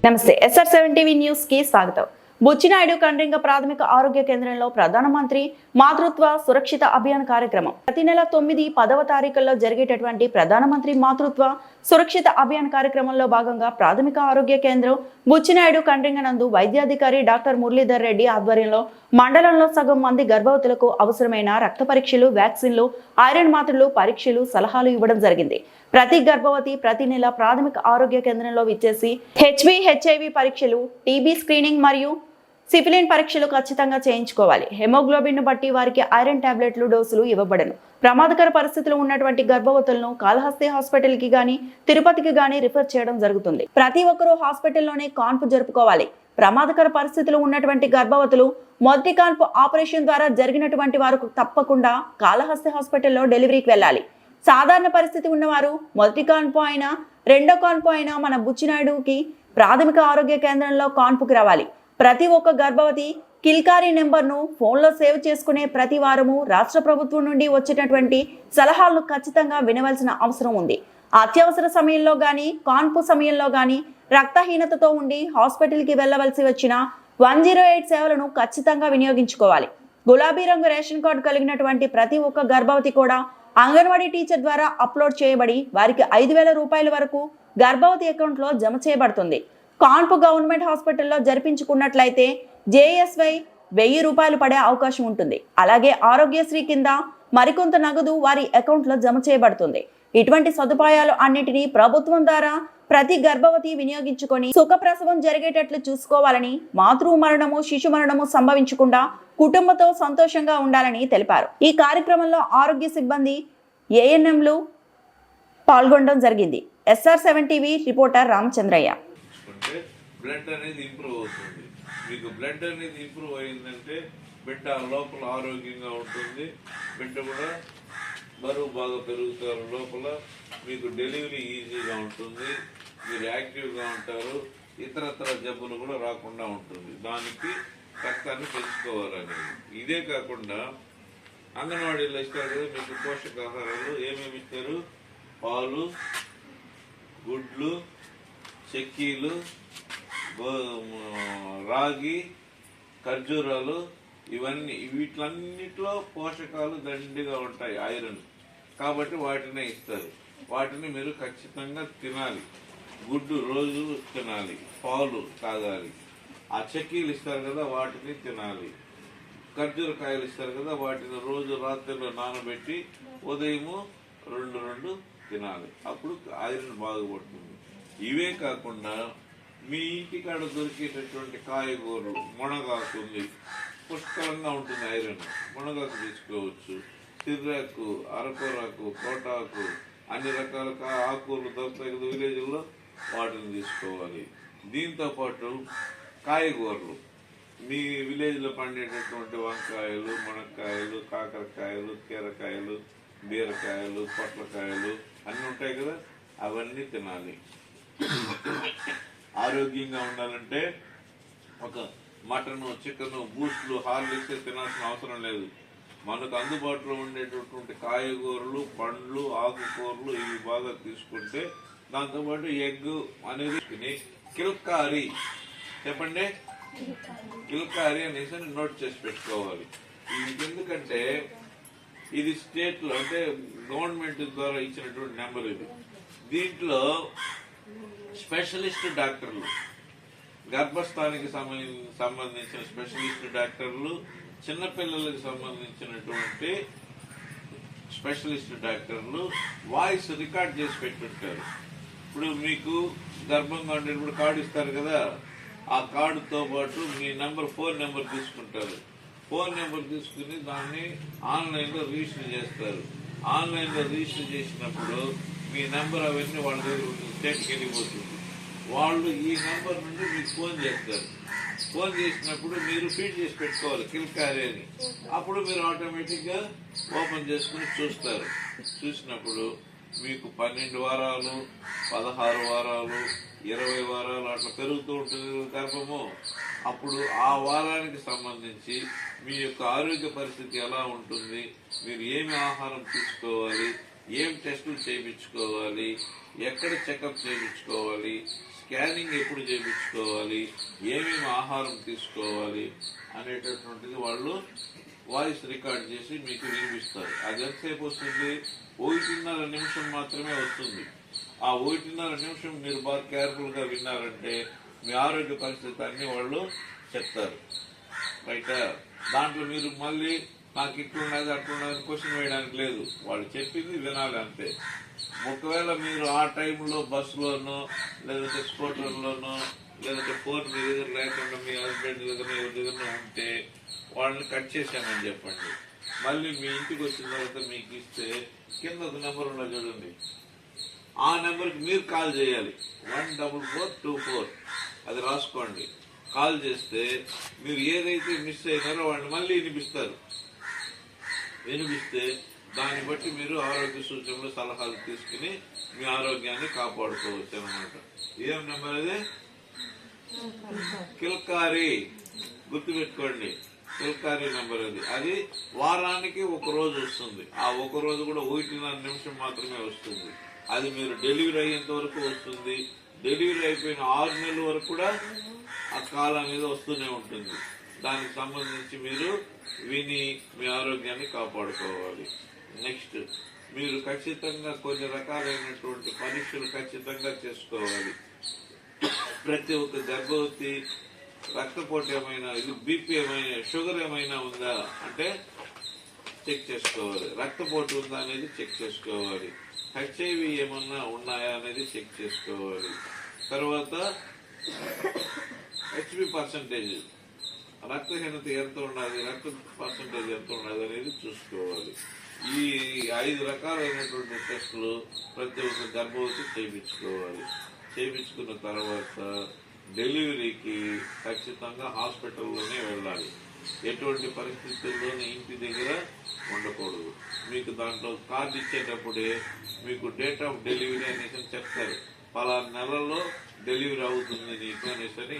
నమస్తే SR7 TV news కి స్వాగతం. బుచ్చినాయుడు కండ్రింగ ప్రాథమిక ఆరోగ్య కేంద్రంలో ప్రధానమంత్రి మాతృత్వ సురక్షిత అభియాన్ కార్యక్రమం ప్రతి నెల 9, 10వ తారీఖుల్లో జరిగేటటువంటి ప్రధానమంత్రి మాతృత్వ సురక్షిత అభియాన్ కార్యక్రమంలో భాగంగా ప్రాథమిక ఆరోగ్య కేంద్రం బుచ్చినాయుడు కండ్రింగ నందు వైద్యాధికారి డాక్టర్ మురళీధర్ రెడ్డి ఆధ్వర్యంలో మండలంలో సగం మంది గర్భవతులకు అవసరమైన రక్త పరీక్షలు, వ్యాక్సిన్లు, ఐరన్ మాత్రలు, పరీక్షలు, సలహాలు ఇవ్వడం జరిగింది. ప్రతి గర్భవతి ప్రతి నెల ప్రాథమిక ఆరోగ్య కేంద్రంలో విచ్చేసి HIV పరీక్షలు, టీబీ స్క్రీనింగ్ మరియు సిఫిలిన్ పరీక్షలు ఖచ్చితంగా చేయించుకోవాలి. హెమోగ్లోబిన్ బట్టి వారికి ఐరన్ టాబ్లెట్లు డోసులు ఇవ్వబడను. ప్రమాదకర పరిస్థితులు ఉన్నటువంటి గర్భవతులను కాళహస్తి హాస్పిటల్కి గాని, తిరుపతికి గాని రిఫర్ చేయడం జరుగుతుంది. ప్రతి ఒక్కరూ హాస్పిటల్లోనే కాన్పు జరుపుకోవాలి. ప్రమాదకర పరిస్థితులు ఉన్నటువంటి గర్భవతులు మొదటి కాన్పు ఆపరేషన్ ద్వారా జరిగినటువంటి వారు తప్పకుండా కాళహస్తి హాస్పిటల్లో డెలివరీకి వెళ్ళాలి. సాధారణ పరిస్థితి ఉన్నవారు మొదటి కాన్పు అయినా, రెండో కాన్పు అయినా మన బుచ్చినాయుడుకి ప్రాథమిక ఆరోగ్య కేంద్రంలో కాన్పుకి రావాలి. ప్రతి ఒక్క గర్భవతి కిల్కారీ నెంబర్ను ఫోన్లో సేవ్ చేసుకునే ప్రతి వారము రాష్ట్ర ప్రభుత్వం నుండి వచ్చేటటువంటి సలహాలను ఖచ్చితంగా వినవలసిన అవసరం ఉంది. అత్యవసర సమయంలో కానీ, కాన్పు సమయంలో కానీ రక్తహీనతతో ఉండి హాస్పిటల్కి వెళ్ళవలసి వచ్చిన 108 సేవలను ఖచ్చితంగా వినియోగించుకోవాలి. గులాబీ రంగు రేషన్ కార్డు కలిగినటువంటి ప్రతి ఒక్క గర్భవతి కూడా అంగన్వాడీ టీచర్ ద్వారా అప్లోడ్ చేయబడి వారికి 5,000 రూపాయల వరకు గర్భవతి అకౌంట్లో జమ చేయబడుతుంది. కాన్పు గవర్నమెంట్ హాస్పిటల్లో జరిపించుకున్నట్లయితే JSY 1,000 రూపాయలు పడే అవకాశం ఉంటుంది. అలాగే ఆరోగ్యశ్రీ కింద మరికొంత నగదు వారి అకౌంట్లో జమ చేయబడుతుంది. ఇటువంటి సదుపాయాలు అన్నిటినీ ప్రభుత్వం ద్వారా ప్రతి గర్భవతి వినియోగించుకొని సుఖప్రసవం జరిగేటట్లు చూసుకోవాలని, మాతృ మరణము, శిశు మరణము సంభవించకుండా కుటుంబంతో సంతోషంగా ఉండాలని తెలిపారు. ఈ కార్యక్రమంలో ఆరోగ్య సిబ్బంది, ANMలు పాల్గొనడం జరిగింది. SR7 TV reporter Ramachandraiah. Blood అనేది ఇంప్రూవ్ అవుతుంది. మీకు బ్లడ్ అనేది ఇంప్రూవ్ అయిందంటే బిడ్డ లోపల ఆరోగ్యంగా ఉంటుంది. బిడ్డ కూడా బరువు బాగా పెరుగుతారు. లోపల మీకు డెలివరీ ఈజీగా ఉంటుంది. మీరు యాక్టివ్గా ఉంటారు. ఇతరత్ర జబ్బులు కూడా రాకుండా ఉంటుంది. దానికి రక్తాన్ని పెంచుకోవాలనేది. ఇదే కాకుండా అంగన్వాడీలో ఇస్తారు కదా మీకు పోషకాహారాలు. ఏమేమి ఇస్తారు? పాలు, గుడ్లు, చెక్కీలు, రాగి, ఖర్జూరాలు, ఇవన్నీ వీటిలన్నిటిలో పోషకాలు దండిగా ఉంటాయి, ఐరన్. కాబట్టి వాటినే ఇస్తారు. వాటిని మీరు ఖచ్చితంగా తినాలి. గుడ్డు రోజు తినాలి, పాలు తాగాలి. ఆ చెక్కీలు ఇస్తారు కదా వాటిని తినాలి. ఖర్జూర కాయలు ఇస్తారు కదా వాటిని రోజు రాత్రిలో నానబెట్టి ఉదయము 2 తినాలి. అప్పుడు ఐరన్ బాగుపడుతుంది. ఇవే కాకుండా మీ ఇంటికాడ దొరికేటటువంటి కాయగూరలు, మునగాకు ఉంది, పుష్కలంగా ఉంటుంది ఐరన్. మునగాకు తీసుకోవచ్చు. సిర్రాకు, అరకొరాకు, కోటాకు, అన్ని రకాల ఆకుకూరలు దొరుకుతాయి కదా విలేజ్లో, వాటిని తీసుకోవాలి. దీంతోపాటు కాయగూరలు, మీ విలేజ్లో పండేటటువంటి వంకాయలు, మునక్కాయలు, కాకరకాయలు, కీరకాయలు, బీరకాయలు, పొట్లకాయలు అన్నీ ఉంటాయి కదా, అవన్నీ తినాలి. ఆరోగ్యంగా ఉండాలంటే ఒక మటన్, చికెన్, బూస్ట్లు, హార్లిక్స్ తినాల్సిన అవసరం లేదు. మనకు అందుబాటులో ఉండేటటువంటి కాయగూరలు, పండ్లు, ఆకుకూరలు ఇవి బాగా తీసుకుంటే, దాంతోపాటు ఎగ్ అనేది కిల్కారీ, చెప్పండి, కిల్కారీ అనేసి నోట్ చేసి పెట్టుకోవాలి. ఇది ఎందుకంటే ఇది స్టేట్లో అంటే గవర్నమెంట్ ద్వారా ఇచ్చినటువంటి నెంబర్ ఇది. దీంట్లో స్పెషలిస్ట్ డాక్టర్లు, గర్భస్థానికి సంబంధించిన స్పెషలిస్ట్ డాక్టర్లు, చిన్నపిల్లలకు సంబంధించినటువంటి స్పెషలిస్ట్ డాక్టర్లు వాయిస్ రికార్డ్ చేసి పెట్టుంటారు. ఇప్పుడు మీకు గర్భంగా ఉండేటప్పుడు కార్డు ఇస్తారు కదా, ఆ కార్డుతో పాటు మీ ఫోన్ నెంబర్ తీసుకుంటారు. ఫోన్ నెంబర్ తీసుకుని దాన్ని ఆన్లైన్లో రిజిస్టర్ చేస్తారు. ఆన్లైన్లో రిజిస్టర్ చేసినప్పుడు మీ నెంబర్ అవన్నీ వాళ్ళ దగ్గర స్టేట్కి వెళ్ళిపోతుంది. వాళ్ళు ఈ నెంబర్ నుండి మీకు ఫోన్ చేస్తారు. ఫోన్ చేసినప్పుడు మీరు ఫీడ్ చేసి పెట్టుకోవాలి కిల్కారీ అని. అప్పుడు మీరు ఆటోమేటిక్గా ఓపెన్ చేసుకుని చూస్తారు. చూసినప్పుడు మీకు 12 వారాలు, 16 వారాలు, 20 వారాలు అట్లా పెరుగుతూ ఉంటుంది గర్భము. అప్పుడు ఆ వారానికి సంబంధించి మీ యొక్క ఆరోగ్య పరిస్థితి ఎలా ఉంటుంది, మీరు ఏమి ఆహారం తీసుకోవాలి, ఏం టెస్టులు చేయించుకోవాలి, ఎక్కడ చెకప్ చేయించుకోవాలి, స్కానింగ్ ఎప్పుడు చేయించుకోవాలి, ఏమేమి ఆహారం తీసుకోవాలి అనేటటువంటిది వాళ్ళు వాయిస్ రికార్డ్ చేసి మీకు వినిపిస్తారు. అది ఎంతసేపు వస్తుంది? 1.5 నిమిషం మాత్రమే వస్తుంది. ఆ 1.5 నిమిషం మీరు బాగా కేర్ఫుల్ గా విన్నారంటే మీ ఆరోగ్య పరిస్థితి అన్ని వాళ్ళు చెప్తారు. రైట్? దాంట్లో మీరు మళ్ళీ నాకు ఇట్లున్నది అట్లున్నది క్వశ్చన్ వేయడానికి లేదు. వాళ్ళు చెప్పింది వినాలి అంతే. ఒకవేళ మీరు ఆ టైంలో బస్సులోనో లేదంటే స్కూటర్లోనో లేదంటే ఫోన్ మీ దగ్గర లేకుండా మీ హస్బెండ్ దగ్గర ఎవరి దగ్గర ఉంటే వాళ్ళని కట్ చేశామని చెప్పండి. మళ్ళీ మీ ఇంటికి వచ్చిన తర్వాత మీకు ఇస్తే కింద ఒక నెంబర్ ఉన్న చూడండి, ఆ నెంబర్కి మీరు కాల్ చేయాలి. 14424 అది రాసుకోండి. కాల్ చేస్తే మీరు ఏదైతే మిస్ అయినారో వాళ్ళని మళ్ళీ వినిపిస్తే దాన్ని బట్టి మీరు ఆరోగ్య సూచనలు సలహాలు తీసుకుని మీ ఆరోగ్యాన్ని కాపాడుకోవచ్చు అన్నమాట. ఏం నెంబర్ అది? కిల్కారి, గుర్తుపెట్టుకోండి. కిల్కారి నెంబర్ అది వారానికి ఒక రోజు వస్తుంది. ఆ ఒక రోజు కూడా 1.5 నిమిషం మాత్రమే వస్తుంది. అది మీరు డెలివరీ అయ్యేంత వరకు వస్తుంది. డెలివరీ అయిపోయిన 6 నెలల వరకు కూడా ఆ కాల్ అనేది వస్తూనే ఉంటుంది. దానికి సంబంధించి మీరు విని మీ ఆరోగ్యాన్ని కాపాడుకోవాలి. నెక్స్ట్, మీరు ఖచ్చితంగా కొన్ని రకాలైనటువంటి పరీక్షలు ఖచ్చితంగా చేసుకోవాలి. ప్రతి ఒక్క గర్భవతి రక్తపోటు ఏమైనా, ఇది బీపీ ఏమైనా, షుగర్ ఏమైనా ఉందా అంటే చెక్ చేసుకోవాలి. రక్తపోటు ఉందా అనేది చెక్ చేసుకోవాలి. హెచ్ఐవి ఏమన్నా ఉన్నాయా అనేది చెక్ చేసుకోవాలి. తర్వాత హెచ్బి పర్సంటేజ్, రక్తహీనత ఎంత ఉన్నది, రక్త పర్సంటేజ్ ఎంత ఉన్నది అనేది చూసుకోవాలి. ఈ 5 రకాలైనటువంటి టెస్టులు ప్రతి ఒక్క గర్భవతి చేయించుకోవాలి. చేయించుకున్న తర్వాత డెలివరీకి ఖచ్చితంగా హాస్పిటల్లోనే వెళ్ళాలి. ఎటువంటి పరిస్థితుల్లోనే ఇంటి దగ్గర ఉండకూడదు. మీకు దాంట్లో కార్డు ఇచ్చేటప్పుడే మీకు డేట్ ఆఫ్ డెలివరీ అనేసి చెప్తారు. పలానా నెలలో డెలివరీ అవుతుంది నీకు అనేసి